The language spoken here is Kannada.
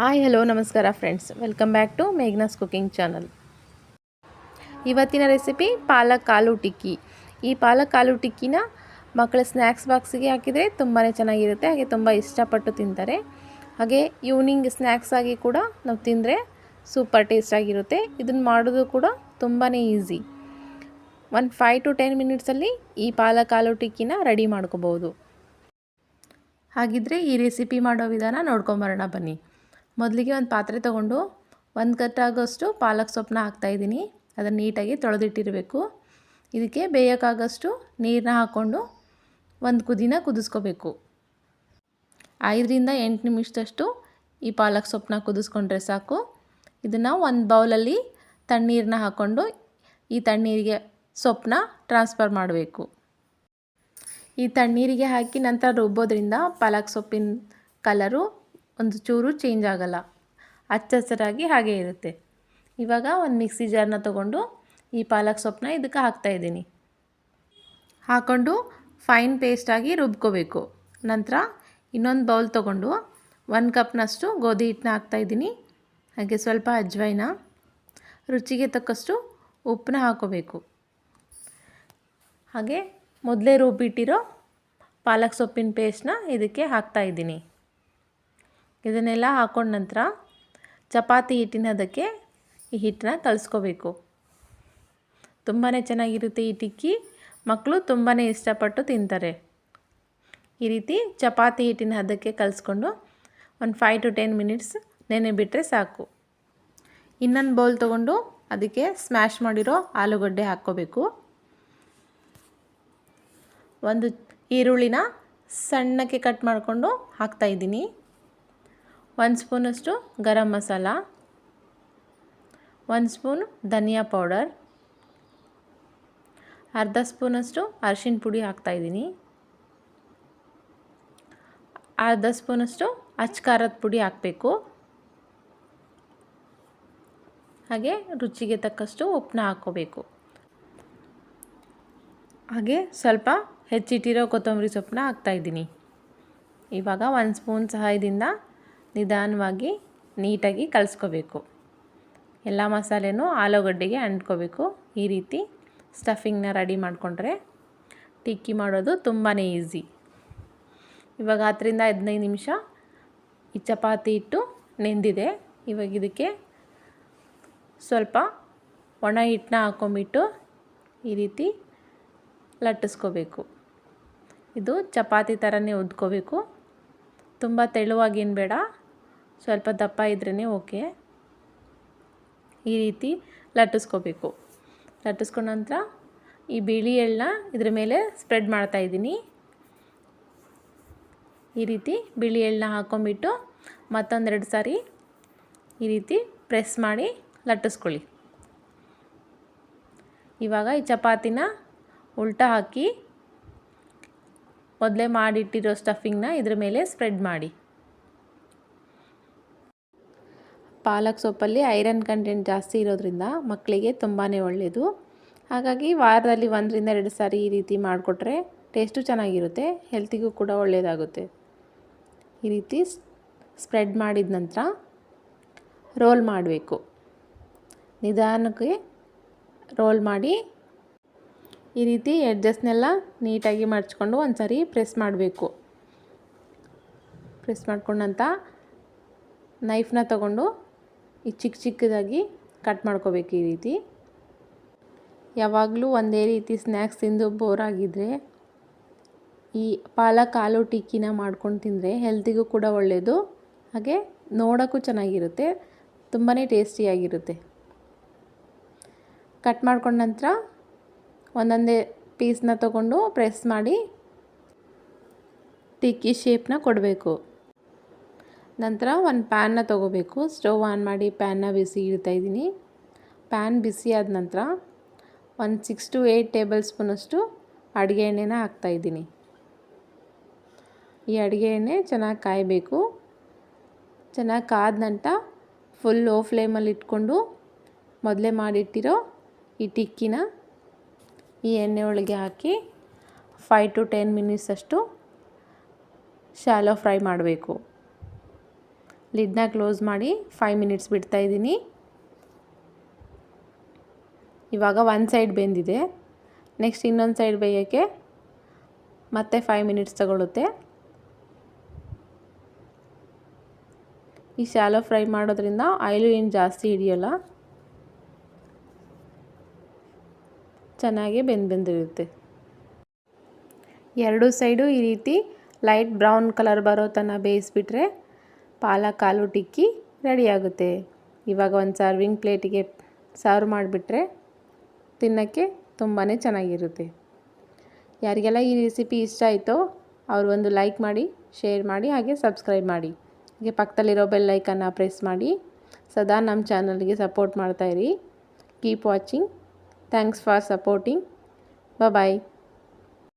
ಹಾಯ್ ಹಲೋ ನಮಸ್ಕಾರ friends, welcome back to Meghna's cooking channel. ಇವತ್ತಿನ ರೆಸಿಪಿ ಪಾಲಕ್ ಆಲೂ ಟಿಕ್ಕಿ. ಈ ಪಾಲಕ್ ಆಲೂ ಟಿಕ್ಕಿನ ಮಕ್ಕಳ ಸ್ನ್ಯಾಕ್ಸ್ ಬಾಕ್ಸಿಗೆ ಹಾಕಿದರೆ ತುಂಬಾ ಚೆನ್ನಾಗಿರುತ್ತೆ, ಹಾಗೆ ತುಂಬ ಇಷ್ಟಪಟ್ಟು ತಿಂತಾರೆ. ಹಾಗೆ ಈವ್ನಿಂಗ್ ಸ್ನ್ಯಾಕ್ಸ್ ಆಗಿ ಕೂಡ ನಾವು ತಿಂದರೆ ಸೂಪರ್ ಟೇಸ್ಟಾಗಿರುತ್ತೆ. ಇದನ್ನು ಮಾಡೋದು ಕೂಡ ತುಂಬಾ ಈಸಿ. 5 to 10 ಮಿನಿಟ್ಸಲ್ಲಿ ಈ ಪಾಲಕ್ ಆಲೂ ಟಿಕ್ಕಿನ ರೆಡಿ ಮಾಡ್ಕೋಬೋದು. ಹಾಗಿದ್ರೆ ಈ ರೆಸಿಪಿ ಮಾಡೋ ವಿಧಾನ ನೋಡ್ಕೊಂಬರೋಣ ಬನ್ನಿ. ಮೊದಲಿಗೆ ಒಂದು ಪಾತ್ರೆ ತೊಗೊಂಡು 1 ಕಟ್ಟಾಗೋಷ್ಟು ಪಾಲಕ್ ಸೊಪ್ಪನ್ನ ಹಾಕ್ತಾಯಿದ್ದೀನಿ. ಅದನ್ನು ನೀಟಾಗಿ ತೊಳೆದಿಟ್ಟಿರಬೇಕು. ಇದಕ್ಕೆ ಬೇಯೋಕ್ಕಾಗಷ್ಟು ನೀರನ್ನ ಹಾಕ್ಕೊಂಡು ಒಂದು ಕುದಿನ ಕುದಿಸ್ಕೋಬೇಕು. 5ರಿಂದ 8 ನಿಮಿಷದಷ್ಟು ಈ ಪಾಲಕ್ ಸೊಪ್ಪನ್ನ ಕುದಿಸ್ಕೊಂಡ್ರೆ ಸಾಕು. ಇದನ್ನು ಒಂದು ಬೌಲಲ್ಲಿ ತಣ್ಣೀರನ್ನ ಹಾಕ್ಕೊಂಡು ಈ ತಣ್ಣೀರಿಗೆ ಸೊಪ್ಪನ್ನ ಟ್ರಾನ್ಸ್ಫರ್ ಮಾಡಬೇಕು. ಈ ತಣ್ಣೀರಿಗೆ ಹಾಕಿ ನಂತರ ರುಬ್ಬೋದ್ರಿಂದ ಪಾಲಕ್ ಸೊಪ್ಪಿನ ಕಲರು ಒಂದು ಚೂರು ಚೇಂಜ್ ಆಗಲ್ಲ, ಹಚ್ಚ ಹಸಿರಾಗಿ ಹಾಗೇ ಇರುತ್ತೆ. ಇವಾಗ ಒಂದು ಮಿಕ್ಸಿ ಜಾರ್ನ ತೊಗೊಂಡು ಈ ಪಾಲಕ್ ಸೊಪ್ಪನ್ನ ಇದಕ್ಕೆ ಹಾಕ್ತಾಯಿದ್ದೀನಿ. ಹಾಕ್ಕೊಂಡು ಫೈನ್ ಪೇಸ್ಟಾಗಿ ರುಬ್ಕೋಬೇಕು. ನಂತರ ಇನ್ನೊಂದು ಬೌಲ್ ತೊಗೊಂಡು 1 ಕಪ್ನಷ್ಟು ಗೋಧಿ ಹಿಟ್ಟನ್ನ ಹಾಕ್ತಾಯಿದ್ದೀನಿ. ಹಾಗೆ ಸ್ವಲ್ಪ ಅಜ್ವೈನ, ರುಚಿಗೆ ತಕ್ಕಷ್ಟು ಉಪ್ಪನ್ನ ಹಾಕೋಬೇಕು. ಹಾಗೆ ಮೊದಲೇ ರುಬ್ಬಿಟ್ಟಿರೋ ಪಾಲಕ್ ಸೊಪ್ಪಿನ ಪೇಸ್ಟ್ನ ಇದಕ್ಕೆ ಹಾಕ್ತಾಯಿದ್ದೀನಿ. ಇದನ್ನೆಲ್ಲ ಹಾಕೊಂಡ ನಂತರ ಚಪಾತಿ ಹಿಟ್ಟಿನದಕ್ಕೆ ಈ ಹಿಟ್ಟನ್ನ ಕಲಿಸ್ಕೋಬೇಕು. ತುಂಬಾ ಚೆನ್ನಾಗಿರುತ್ತೆ ಈ ಟಿಕ್ಕಿ, ಮಕ್ಕಳು ತುಂಬಾ ಇಷ್ಟಪಟ್ಟು ತಿಂತಾರೆ. ಈ ರೀತಿ ಚಪಾತಿ ಹಿಟ್ಟಿನ ಹದಕ್ಕೆ ಕಲಿಸ್ಕೊಂಡು ಒಂದು 5 to 10 ಮಿನಿಟ್ಸ್ ನೆನೆ ಬಿಟ್ಟರೆ ಸಾಕು. ಇನ್ನೊಂದು ಬೌಲ್ ತೊಗೊಂಡು ಅದಕ್ಕೆ ಸ್ಮ್ಯಾಶ್ ಮಾಡಿರೋ ಆಲೂಗಡ್ಡೆ ಹಾಕ್ಕೋಬೇಕು. ಒಂದು ಈರುಳ್ಳಿನ ಸಣ್ಣಕ್ಕೆ ಕಟ್ ಮಾಡಿಕೊಂಡು ಹಾಕ್ತಾಯಿದ್ದೀನಿ. 1 ಸ್ಪೂನಷ್ಟು ಗರಂ ಮಸಾಲ, 1 ಸ್ಪೂನ್ ಧನಿಯಾ ಪೌಡರ್, ಅರ್ಧ ಸ್ಪೂನಷ್ಟು ಅರಿಶಿನ ಪುಡಿ ಹಾಕ್ತಾಯಿದ್ದೀನಿ. ಅರ್ಧ ಸ್ಪೂನಷ್ಟು ಅಚ್ಚ ಖಾರದ ಪುಡಿ ಹಾಕಬೇಕು. ಹಾಗೆ ರುಚಿಗೆ ತಕ್ಕಷ್ಟು ಉಪ್ಪನ್ನ ಹಾಕ್ಕೋಬೇಕು. ಹಾಗೆ ಸ್ವಲ್ಪ ಹೆಚ್ಚಿಟ್ಟಿರೋ ಕೊತ್ತಂಬರಿ ಸೊಪ್ಪನ್ನ ಹಾಕ್ತಾಯಿದ್ದೀನಿ. ಇವಾಗ 1 ಸ್ಪೂನ್ ಸಹಾಯದಿಂದ ನಿಧಾನವಾಗಿ ನೀಟಾಗಿ ಕಲಿಸ್ಕೋಬೇಕು. ಎಲ್ಲ ಮಸಾಲೆನೂ ಆಲೂಗಡ್ಡೆಗೆ ಅಂಟ್ಕೋಬೇಕು. ಈ ರೀತಿ ಸ್ಟಫಿಂಗ್ನ ರೆಡಿ ಮಾಡಿಕೊಂಡ್ರೆ ಟಿಕ್ಕಿ ಮಾಡೋದು ತುಂಬಾ ಈಸಿ. ಇವಾಗ 10ರಿಂದ 15 ನಿಮಿಷ ಈ ಚಪಾತಿ ಹಿಟ್ಟು ನೆಂದಿದೆ. ಇವಾಗ ಇದಕ್ಕೆ ಸ್ವಲ್ಪ ಒಣ ಹಿಟ್ಟನ್ನ ಹಾಕ್ಕೊಂಬಿಟ್ಟು ಈ ರೀತಿ ಲಟ್ಟಿಸ್ಕೋಬೇಕು. ಇದು ಚಪಾತಿ ಥರನೇ ಉದ್ಕೋಬೇಕು. ತುಂಬ ತೆಳುವಾಗೇನು ಬೇಡ, ಸ್ವಲ್ಪ ದಪ್ಪ ಇದ್ರೇ ಓಕೆ. ಈ ರೀತಿ ಲಟ್ಟಿಸ್ಕೋಬೇಕು. ಲಟ್ಟಿಸ್ಕೊಂಡ ನಂತರ ಈ ಬಿಳಿ ಎಳ್ಳನ್ನ ಇದ್ರ ಮೇಲೆ ಸ್ಪ್ರೆಡ್ ಮಾಡ್ತಾಯಿದ್ದೀನಿ. ಈ ರೀತಿ ಬಿಳಿ ಎಳ್ಳನ್ನ ಹಾಕ್ಕೊಂಬಿಟ್ಟು ಮತ್ತೊಂದೆರಡು ಸಾರಿ ಈ ರೀತಿ ಪ್ರೆಸ್ ಮಾಡಿ ಲಟ್ಟಿಸ್ಕೊಳ್ಳಿ. ಇವಾಗ ಈ ಚಪಾತಿನ ಉಲ್ಟಾ ಹಾಕಿ ಮೊದಲೇ ಮಾಡಿಟ್ಟಿರೋ ಸ್ಟಫಿಂಗ್ನ ಇದ್ರ ಮೇಲೆ ಸ್ಪ್ರೆಡ್ ಮಾಡಿ. ಪಾಲಕ್ ಸೊಪ್ಪಲ್ಲಿ ಐರನ್ ಕಂಟೆಂಟ್ ಜಾಸ್ತಿ ಇರೋದ್ರಿಂದ ಮಕ್ಕಳಿಗೆ ತುಂಬಾ ಒಳ್ಳೆಯದು. ಹಾಗಾಗಿ ವಾರದಲ್ಲಿ 1ರಿಂದ 2 ಸಾರಿ ಈ ರೀತಿ ಮಾಡಿಕೊಟ್ರೆ ಟೇಸ್ಟು ಚೆನ್ನಾಗಿರುತ್ತೆ, ಹೆಲ್ತಿಗೂ ಕೂಡ ಒಳ್ಳೆಯದಾಗುತ್ತೆ. ಈ ರೀತಿ ಸ್ಪ್ರೆಡ್ ಮಾಡಿದ ನಂತರ ರೋಲ್ ಮಾಡಬೇಕು. ನಿಧಾನಕ್ಕೆ ರೋಲ್ ಮಾಡಿ ಈ ರೀತಿ ಎಡ್ಜಸ್ನೆಲ್ಲ ನೀಟಾಗಿ ಮಡ್ಚ್ಕೊಂಡು ಒಂದು ಸಾರಿ ಪ್ರೆಸ್ ಮಾಡಬೇಕು. ಪ್ರೆಸ್ ಮಾಡ್ಕೊಂಡಂತ ನೈಫ್ನ ತಗೊಂಡು ಈ ಚಿಕ್ಕದಾಗಿ ಕಟ್ ಮಾಡ್ಕೋಬೇಕು. ಈ ರೀತಿ ಯಾವಾಗಲೂ ಒಂದೇ ರೀತಿ ಸ್ನ್ಯಾಕ್ಸ್ ತಿಂದು ಬೋರ್ ಆಗಿದ್ದರೆ ಈ ಪಾಲಕ್ ಆಲೂ ಟಿಕ್ಕಿನ ಮಾಡ್ಕೊಂಡು ತಿಂದರೆ ಹೆಲ್ತಿಗೂ ಕೂಡ ಒಳ್ಳೆಯದು, ಹಾಗೆ ನೋಡೋಕ್ಕೂ ಚೆನ್ನಾಗಿರುತ್ತೆ, ತುಂಬಾ ಟೇಸ್ಟಿಯಾಗಿರುತ್ತೆ. ಕಟ್ ಮಾಡ್ಕೊಂಡ ನಂತರ ಒಂದೊಂದೇ ಪೀಸ್ನ ತಗೊಂಡು ಪ್ರೆಸ್ ಮಾಡಿ ಟಿಕ್ಕಿ ಶೇಪ್ನ ಕೊಡಬೇಕು. ನಂತರ ಒಂದು ಪ್ಯಾನ್ನ ತೊಗೋಬೇಕು. ಸ್ಟವ್ ಆನ್ ಮಾಡಿ ಪ್ಯಾನ್ನ ಬಿಸಿ ಇಡ್ತಾಯಿದ್ದೀನಿ. ಪ್ಯಾನ್ ಬಿಸಿ ಆದ ನಂತರ ಒಂದು 6 to 8 ಟೇಬಲ್ ಸ್ಪೂನಷ್ಟು ಅಡುಗೆ ಎಣ್ಣೆನ ಹಾಕ್ತಾಯಿದ್ದೀನಿ. ಈ ಅಡುಗೆ ಎಣ್ಣೆ ಚೆನ್ನಾಗಿ ಕಾಯಬೇಕು. ಚೆನ್ನಾಗಿ ಕಾದ ನಂತರ ಫುಲ್ ಲೋ ಫ್ಲೇಮಲ್ಲಿ ಇಟ್ಕೊಂಡು ಮೊದಲೇ ಮಾಡಿಟ್ಟಿರೋ ಈ ಟಿಕ್ಕಿನ ಈ ಎಣ್ಣೆ ಒಳಗೆ ಹಾಕಿ 5 to 10 ಮಿನಿಟ್ಸ್ ಅಷ್ಟು ಶಾಲೋ ಫ್ರೈ ಮಾಡಬೇಕು. ಲಿಡ್ನ ಕ್ಲೋಸ್ ಮಾಡಿ 5 ಮಿನಿಟ್ಸ್ ಬಿಡ್ತಾಯಿದ್ದೀನಿ. ಇವಾಗ ಒಂದು ಸೈಡ್ ಬೆಂದಿದೆ. ನೆಕ್ಸ್ಟ್ ಇನ್ನೊಂದು ಸೈಡ್ ಬೇಯೋಕ್ಕೆ ಮತ್ತೆ 5 ಮಿನಿಟ್ಸ್ ತಗೊಳುತ್ತೆ. ಈ ಶಾಲೋ ಫ್ರೈ ಮಾಡೋದ್ರಿಂದ ಆಯಿಲು ಏನು ಜಾಸ್ತಿ ಹಿಡಿಯೋಲ್ಲ, ಚೆನ್ನಾಗಿ ಬೆಂದಿರುತ್ತೆ. ಎರಡೂ ಸೈಡು ಈ ರೀತಿ ಲೈಟ್ ಬ್ರೌನ್ ಕಲರ್ ಬರೋ ತನಕ ಬೇಯಿಸ್ಬಿಟ್ರೆ ಪಾಲಕ್ ಆಲೂ ಟಿಕ್ಕಿ ರೆಡಿಯಾಗುತ್ತೆ. ಇವಾಗ ಒಂದು ಸರ್ವಿಂಗ್ ಪ್ಲೇಟಿಗೆ ಸರ್ವ್ ಮಾಡಿಬಿಟ್ರೆ ತಿನ್ನೋಕ್ಕೆ ತುಂಬಾ ಚೆನ್ನಾಗಿರುತ್ತೆ. ಯಾರಿಗೆಲ್ಲ ಈ ರೆಸಿಪಿ ಇಷ್ಟ ಆಯಿತೋ ಅವರು ಒಂದು ಲೈಕ್ ಮಾಡಿ, ಶೇರ್ ಮಾಡಿ, ಹಾಗೆ ಸಬ್ಸ್ಕ್ರೈಬ್ ಮಾಡಿ. ಹಾಗೆ ಪಕ್ಕದಲ್ಲಿರೋ ಬೆಲ್ ಐಕನ್ನ ಪ್ರೆಸ್ ಮಾಡಿ ಸದಾ ನಮ್ಮ ಚಾನಲ್ಗೆ ಸಪೋರ್ಟ್ ಮಾಡ್ತಾಯಿರಿ. Keep watching. Thanks for supporting. Bye.